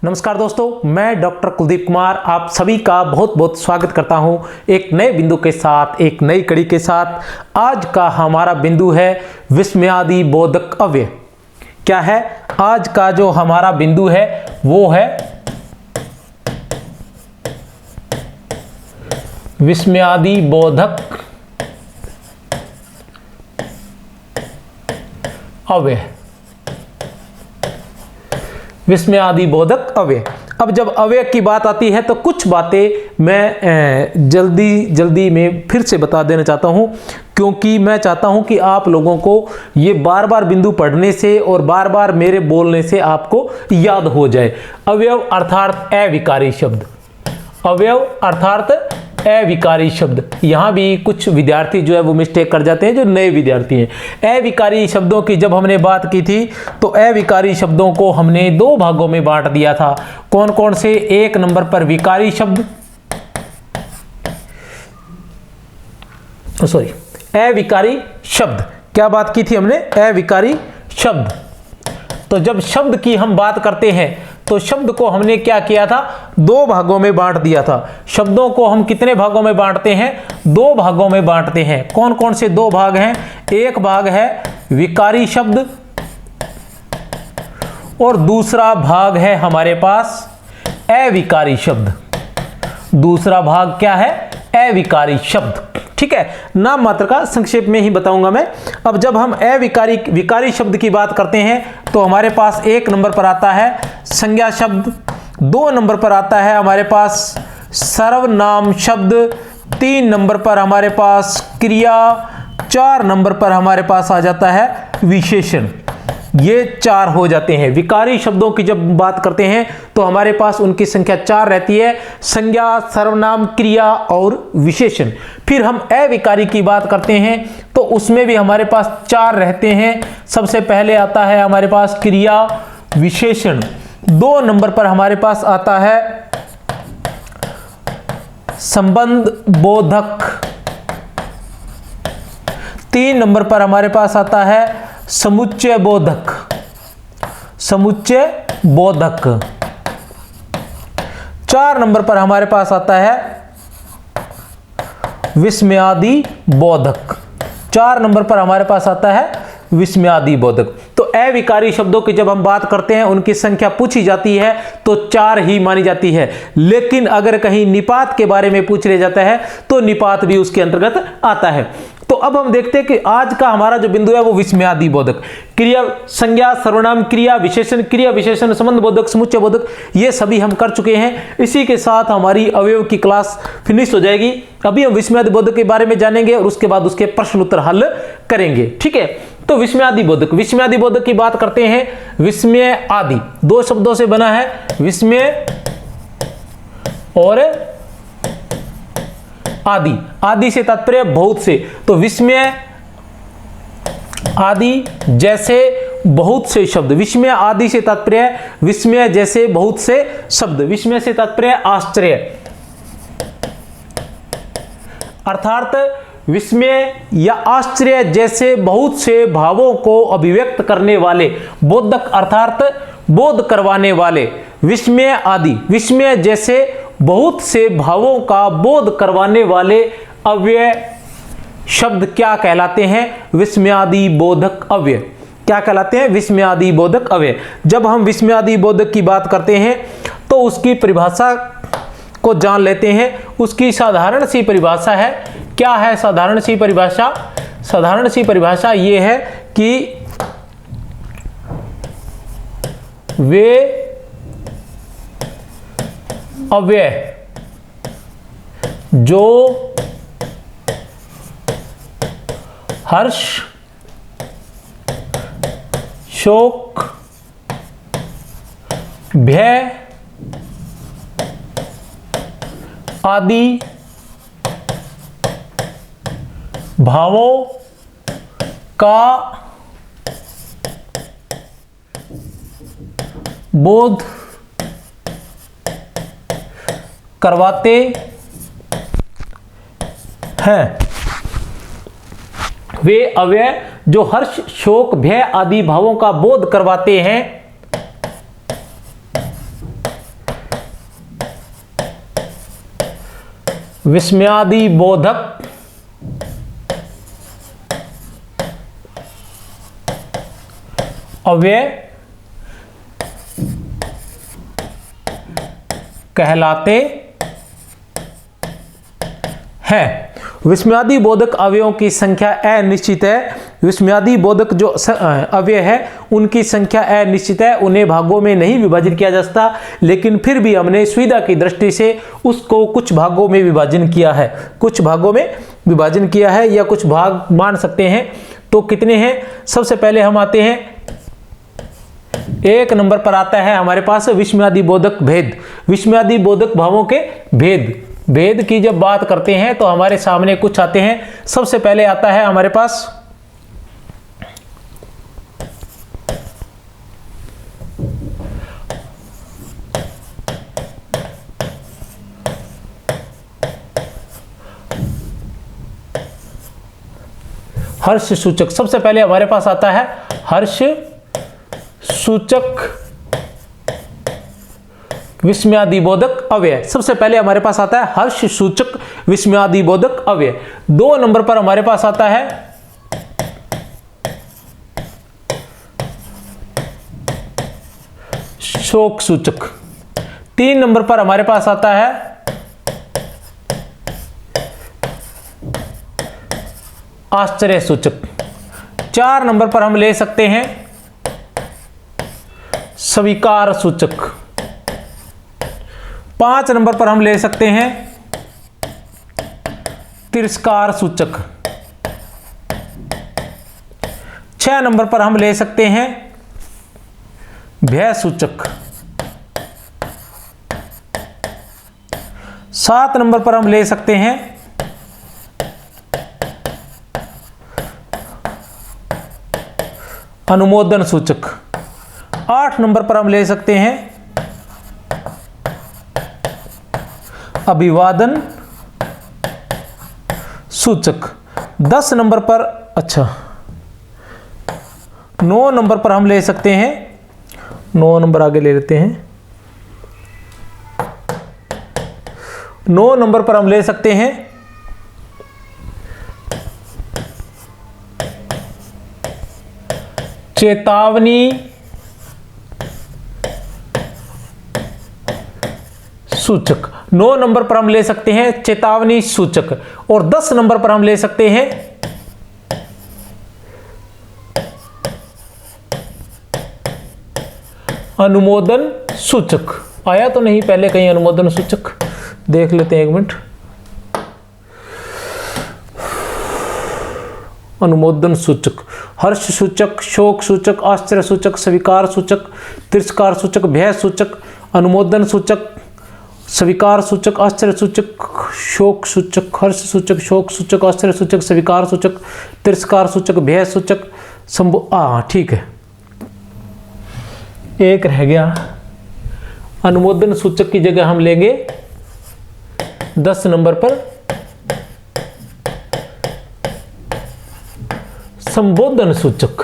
नमस्कार दोस्तों, मैं डॉक्टर कुलदीप कुमार आप सभी का बहुत बहुत स्वागत करता हूं एक नए बिंदु के साथ, एक नई कड़ी के साथ। आज का हमारा बिंदु है विस्मयादि बोधक अव्यय। क्या है आज का जो हमारा बिंदु है वो है विस्मयादि बोधक अव्यय। विस्मयादि बोधक अव्यय। अब जब अव्यय की बात आती है तो कुछ बातें मैं जल्दी में फिर से बता देना चाहता हूं, क्योंकि मैं चाहता हूं कि आप लोगों को ये बार बार बिंदु पढ़ने से और बार बार मेरे बोलने से आपको याद हो जाए। अवयव अर्थात अविकारी शब्द। अवयव अर्थात अविकारी शब्द। यहाँ भी कुछ विद्यार्थी जो है वो मिस्टेक कर जाते हैं, जो नए विद्यार्थी हैं। अविकारी शब्दों की जब हमने बात की थी तो अविकारी शब्दों को हमने दो भागों में बांट दिया था। कौन कौन से? एक नंबर पर विकारी शब्द, अविकारी शब्द। क्या बात की थी हमने? अविकारी शब्द। तो जब शब्द की हम बात करते हैं तो शब्द को हमने क्या किया था? दो भागों में बांट दिया था। शब्दों को हम कितने भागों में बांटते हैं? दो भागों में बांटते हैं। कौन कौन से दो भाग हैं? एक भाग है विकारी शब्द और दूसरा भाग है हमारे पास अविकारी शब्द। दूसरा भाग क्या है? अविकारी शब्द। ठीक है, नाम मात्र का संक्षेप में ही बताऊंगा मैं। अब जब हम विकारी शब्द की बात करते हैं तो हमारे पास एक नंबर पर आता है संज्ञा शब्द, दो नंबर पर आता है हमारे पास सर्वनाम शब्द, तीन नंबर पर हमारे पास क्रिया, चार नंबर पर हमारे पास आ जाता है विशेषण। ये चार हो जाते हैं। विकारी शब्दों की जब बात करते हैं तो हमारे पास उनकी संख्या चार रहती है: संज्ञा, सर्वनाम, क्रिया और विशेषण। फिर हम अविकारी की बात करते हैं तो उसमें भी हमारे पास चार रहते हैं। सबसे पहले आता है हमारे पास क्रिया, विशेषण। दो नंबर पर हमारे पास आता है संबंध बोधक। तीन नंबर पर हमारे पास आता है समुच्चय बोधक। समुच्चय बोधक। चार नंबर पर हमारे पास आता है विस्मयादि बोधक। चार नंबर पर हमारे पास आता है विस्मयादि बोधक। तो अविकारी शब्दों की जब हम बात करते हैं, उनकी संख्या पूछी जाती है तो चार ही मानी जाती है। लेकिन अगर कहीं निपात के बारे में पूछ लिया जाता है तो निपात भी उसके अंतर्गत आता है। तो अब हम देखते हैं कि आज का हमारा जो बिंदु है वो विस्मयादि बोधक। क्रिया, संज्ञा, सर्वनाम, क्रिया, विशेषण, संबंध बोधक, समुच्चय बोधक, ये सभी हम कर चुके हैं। इसी के साथ हमारी अवयव की क्लास फिनिश हो जाएगी। अभी हम विस्मयादि बोधक के बारे में जानेंगे और उसके बाद उसके प्रश्न उत्तर हल करेंगे। ठीक है, तो विस्मयादि बोधक की बात करते हैं। विस्मय आदि दो शब्दों से बना है, विस्मय और आदि। आदि से तात्पर्य बहुत से। तो विस्मय आदि जैसे बहुत से शब्द। विस्मय आदि से तात्पर्य विस्मय जैसे बहुत से शब्द। विस्मय से तात्पर्य आश्चर्य, अर्थात विस्मय या आश्चर्य जैसे बहुत से भावों को अभिव्यक्त करने वाले। बोधक अर्थात बोध करवाने वाले। विस्मय आदि विस्मय जैसे बहुत से भावों का बोध करवाने वाले अव्यय शब्द क्या कहलाते हैं? विस्मयादि बोधक अव्यय। क्या कहलाते हैं? विस्मयादि बोधक अव्यय। जब हम विस्मयादि बोधक की बात करते हैं तो उसकी परिभाषा को जान लेते हैं। उसकी साधारण सी परिभाषा है। क्या है साधारण सी परिभाषा? साधारण सी परिभाषा ये है कि वे अव्यय जो हर्ष, शोक, भय आदि भावों का बोध करवाते हैं। वे अव्यय जो हर्ष, शोक, भय आदि भावों का बोध करवाते हैं विस्मयादि बोधक अव्यय कहलाते हैं। विस्मयादि बोधक अवयवों की संख्या अनिश्चित है। विस्मयादि बोधक जो अवयव है उनकी संख्या अनिश्चित है, उन्हें भागों में नहीं विभाजित किया जा सकता, लेकिन फिर भी हमने सुविधा की दृष्टि से उसको कुछ भागों में विभाजन किया है, कुछ भागों में विभाजन किया है या कुछ भाग मान सकते हैं। तो कितने हैं? सबसे पहले हम आते हैं, एक नंबर पर आता है हमारे पास विस्मयादि बोधक भेद। विस्मयादि बोधक भावों के भेद की जब बात करते हैं तो हमारे सामने कुछ आते हैं। सबसे पहले आता है हमारे पास हर्ष सूचक। सबसे पहले हमारे पास आता है हर्ष सूचक विस्मयादि बोधक अव्यय। सबसे पहले हमारे पास आता है हर्ष सूचक विस्मयादि बोधक अव्यय। 2 नंबर पर हमारे पास आता है शोक सूचक। 3 नंबर पर हमारे पास आता है आश्चर्य सूचक। 4 नंबर पर हम ले सकते हैं स्वीकार सूचक। 5 नंबर पर हम ले सकते हैं तिरस्कार सूचक। 6 नंबर पर हम ले सकते हैं भय सूचक। 7 नंबर पर हम ले सकते हैं अनुमोदन सूचक। 8 नंबर पर हम ले सकते हैं अभिवादन सूचक। 10 नंबर पर 9 नंबर पर हम ले सकते हैं, 9 नंबर आगे ले लेते हैं, 9 नंबर पर हम ले सकते हैं चेतावनी सूचक। 9 नंबर पर हम ले सकते हैं चेतावनी सूचक और 10 नंबर पर हम ले सकते हैं अनुमोदन सूचक। आया तो नहीं पहले कहीं अनुमोदन सूचक? देख लेते हैं, एक मिनट। अनुमोदन सूचक हर्ष सूचक, शोक सूचक, आश्चर्य सूचक, स्वीकार सूचक, तिरस्कार सूचक, भय सूचक, अनुमोदन सूचक, स्वीकार सूचक, आश्चर्य सूचक, शोक सूचक, हर्ष सूचक, शोक सूचक, आश्चर्य सूचक, स्वीकार सूचक, तिरस्कार सूचक, भय सूचक, ठीक है। एक रह गया, अनुमोदन सूचक की जगह हम लेंगे 10 नंबर पर संबोधन सूचक,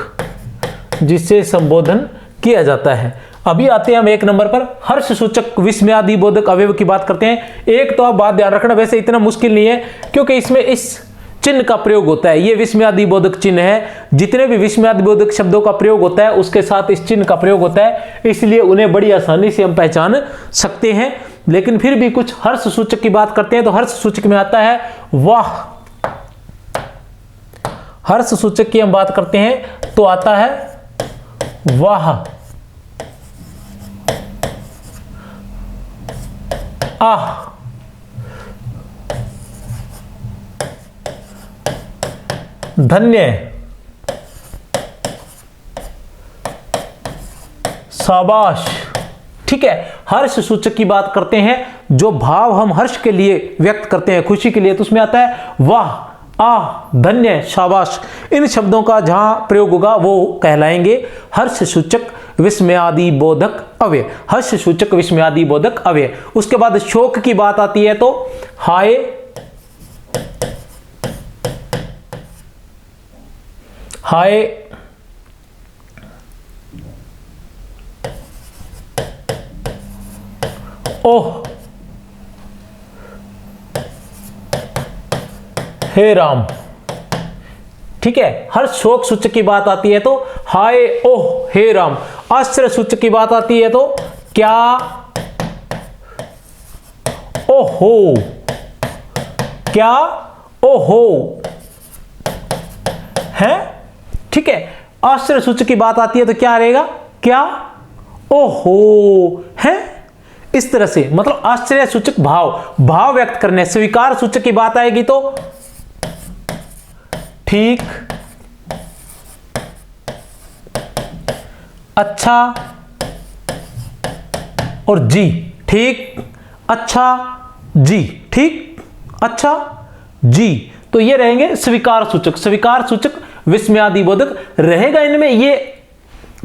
जिससे संबोधन किया जाता है। अभी आते हैं हम 1 नंबर पर हर्ष सूचक विस्मयादि बोधक अवयव की बात करते हैं। एक तो आप बात ध्यान रखना, वैसे इतना मुश्किल नहीं है क्योंकि इसमें इस चिन्ह का प्रयोग होता है। ये विस्मयादि बोधक चिन्ह है, जितने भी विस्मयादि बोधक शब्दों का प्रयोग होता है उसके साथ इस चिन्ह का प्रयोग होता है, इसलिए उन्हें बड़ी आसानी से हम पहचान सकते हैं। लेकिन फिर भी कुछ हर्ष सूचक की बात करते हैं तो हर्ष सूचक में आता है वाह। हर्ष सूचक की हम बात करते हैं तो आता है वाह, आह, धन्य, शाबाश। ठीक है, हर्ष सूचक की बात करते हैं, जो भाव हम हर्ष के लिए व्यक्त करते हैं, खुशी के लिए, तो उसमें आता है वाह, आह, धन्य, शाबाश। इन शब्दों का जहां प्रयोग होगा वो कहलाएंगे हर्ष सूचक विस्मयादि बोधक अव्यय। हर्ष सूचक विस्मयादि बोधक अव्यय। उसके बाद शोक की बात आती है तो हाय, हाय, ओह, हे राम। ठीक है, हर शोक सूचक की बात आती है तो हाय ओह हे राम। आश्चर्य सूचक की बात आती है तो क्या ओहो, क्या ओहो है। ठीक है, आश्चर्य सूचक की बात आती है तो क्या रहेगा, क्या ओहो है। इस तरह से मतलब आश्चर्य सूचक भाव व्यक्त करने। स्वीकार सूचक की बात आएगी तो ठीक, अच्छा और जी। ठीक, अच्छा, जी। ठीक, अच्छा, जी। तो ये रहेंगे स्वीकार सूचक। स्वीकार सूचक विस्मयादिबोधक रहेगा इनमें। ये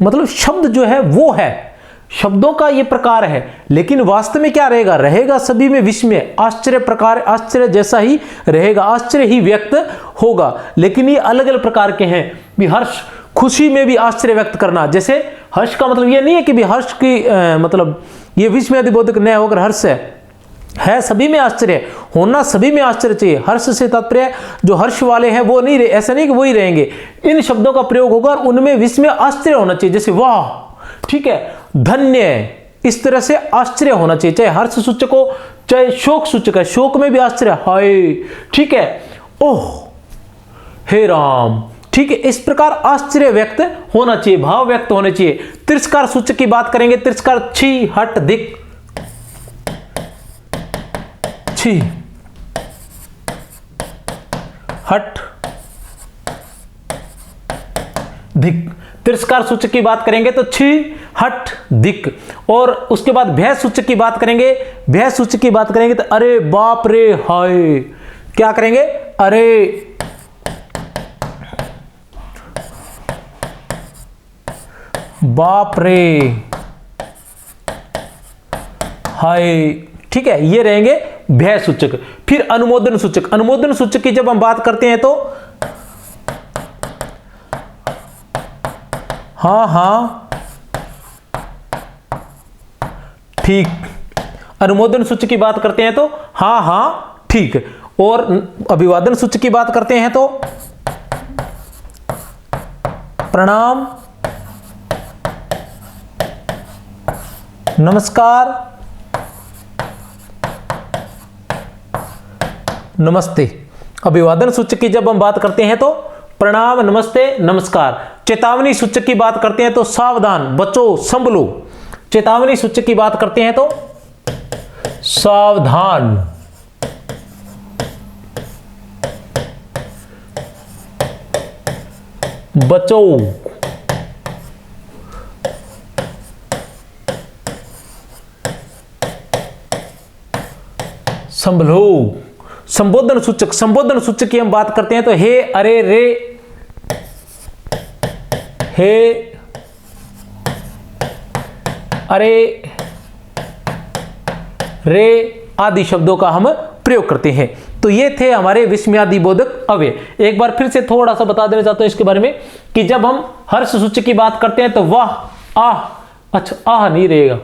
मतलब शब्द जो है वो है, शब्दों का ये प्रकार है, लेकिन वास्तव में क्या रहेगा, रहेगा सभी में विस्मय, आश्चर्य प्रकार, आश्चर्य जैसा ही रहेगा, आश्चर्य ही व्यक्त होगा, लेकिन ये अलग अलग प्रकार के हैं। भी हर्ष, खुशी में भी आश्चर्य व्यक्त करना। जैसे हर्ष का मतलब ये नहीं है कि भी हर्ष की मतलब ये विस्मयादिबोधक न होकर हर्ष है सभी में आश्चर्य होना, सभी में आश्चर्य चाहिए। हर्ष से तात्पर्य जो हर्ष वाले हैं वो नहीं रहे, ऐसा नहीं कि वही रहेंगे। इन शब्दों का प्रयोग होगा और उनमें विस्मय आश्चर्य होना चाहिए। जैसे वाह, ठीक है, धन्य, इस तरह से आश्चर्य होना चाहिए, चाहे हर्ष सूचक हो चाहे शोक सूचक है। शोक में भी आश्चर्य, हाय, ठीक है, ओह हे राम। ठीक है, इस प्रकार आश्चर्य व्यक्त होना चाहिए, भाव व्यक्त होने चाहिए। तिरस्कार सूचक की बात करेंगे, तिरस्कार छी, हट, धिक, छी, हट, धिक। तिरस्कार सूचक की बात करेंगे तो छी, हट, धिक। और उसके बाद भय सूचक की बात करेंगे, भय सूचक की बात करेंगे तो अरे बाप रे हाय। क्या करेंगे, अरे बाप रे हाय। ठीक है, ये रहेंगे भय सूचक। फिर अनुमोदन सूचक। अनुमोदन सूचक की जब हम बात करते हैं तो हाँ हाँ ठीक। अनुमोदन सूचक की बात करते हैं तो हाँ हाँ ठीक। और अभिवादन सूचक की बात करते हैं तो प्रणाम, नमस्कार, नमस्ते। अभिवादन सूचक की जब हम बात करते हैं तो प्रणाम, नमस्ते, नमस्कार। चेतावनी सूचक की बात करते हैं तो सावधान, बचो, संभलो। चेतावनी सूचक की बात करते हैं तो सावधान, बचो, संभलो। संबोधन सूचक। संबोधन सूचक की हम बात करते हैं तो हे, अरे, रे, हे, अरे, रे आदि शब्दों का हम प्रयोग करते हैं। तो ये थे हमारे विस्मयादिबोधक अव्यय। एक बार फिर से थोड़ा सा बता देना चाहता हूं इसके बारे में कि जब हम हर्ष सूचक की बात करते हैं तो वाह, आह, अच्छा आह नहीं रहेगा,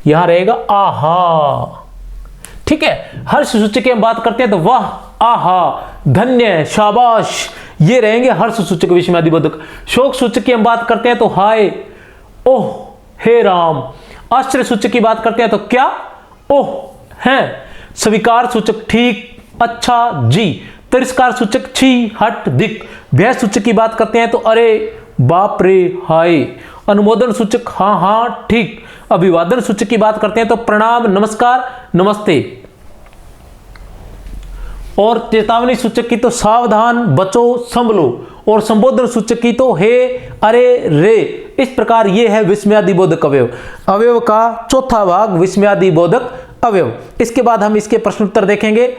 यहां रहेगा आहा। ठीक है, हर्ष सूचक की हम बात करते हैं तो वाह, आहा, धन्य, शाबाश, ये रहेंगे हर्ष सूचक विस्मयादिबोधक। शोक सूचक की हम बात करते हैं तो हाय, ओह, हे राम। आश्चर्य सूचक की बात करते हैं तो क्या, ओह, हैं। स्वीकार सूचक ठीक, अच्छा, जी। तिरस्कार सूचक छी, हट, धिक। भय सूचक की बात करते हैं तो अरे बाप रे हाय। अनुमोदन सूचक हाँ हाँ ठीक। अभिवादन सूचक की बात करते हैं तो प्रणाम, नमस्कार, नमस्ते। और चेतावनी सूचक की तो सावधान, बचो, संभलो। और संबोधन सूचक की तो हे, अरे, रे। इस प्रकार ये है विस्मयादिबोधक अवयव। अवयव का चौथा भाग विस्मयादिबोधक अवयव। इसके बाद हम इसके प्रश्नोत्तर देखेंगे।